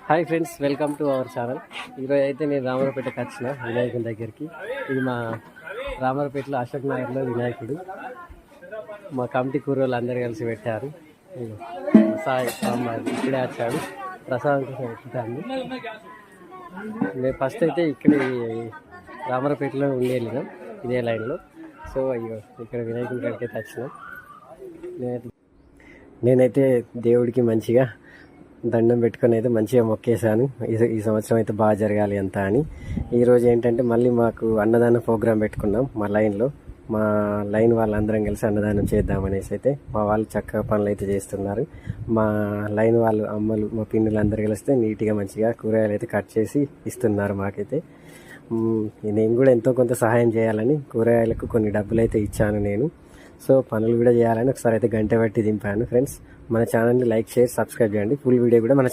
Hi friends, welcome to our channel. ఈరోజు అయితే నేను రామరపేటకి వచ్చిన వినాయకుని దగ్గరికి. ఇది మా రామరపేటలో అశోక్ నగర్లో వినాయకుడు. మా కమిటీ కూరలు అందరు కలిసి పెట్టారు. సాయి అమ్మాయి ఇక్కడే వచ్చాడు, ప్రసాదం కోసం ఎక్కుతాను. మేము ఫస్ట్ అయితే ఇక్కడ రామరపేటలో ఉండి వెళ్ళినాం ఇదే లైన్లో. సో అయ్యో ఇక్కడ వినాయకుడి కాడికి అయితే వచ్చినాం. నేనైతే దేవుడికి మంచిగా దండం పెట్టుకొని అయితే మంచిగా మొక్కేశాను. ఈ సంవత్సరం అయితే బాగా జరగాలి అంతా అని. ఈరోజు ఏంటంటే మళ్ళీ మాకు అన్నదానం ప్రోగ్రాం పెట్టుకున్నాం మా లైన్లో. మా లైన్ వాళ్ళందరం కలిసి అన్నదానం చేద్దామనేసి అయితే మా వాళ్ళు చక్కగా పనులు అయితే చేస్తున్నారు. మా లైన్ వాళ్ళు అమ్మలు మా పిన్నులు అందరు కలిస్తే నీట్గా మంచిగా కూరగాయలు అయితే కట్ చేసి ఇస్తున్నారు మాకైతే. నేను కూడా ఎంతో కొంత సహాయం చేయాలని కూరగాయలకు కొన్ని డబ్బులు అయితే ఇచ్చాను నేను. సో పనులు కూడా చేయాలని ఒకసారి అయితే గంట బట్టి దింపాను. ఫ్రెండ్స్, మన ఛానల్ని లైక్, షేర్, సబ్స్క్రైబ్ చేయండి. ఫుల్ వీడియో కూడా మన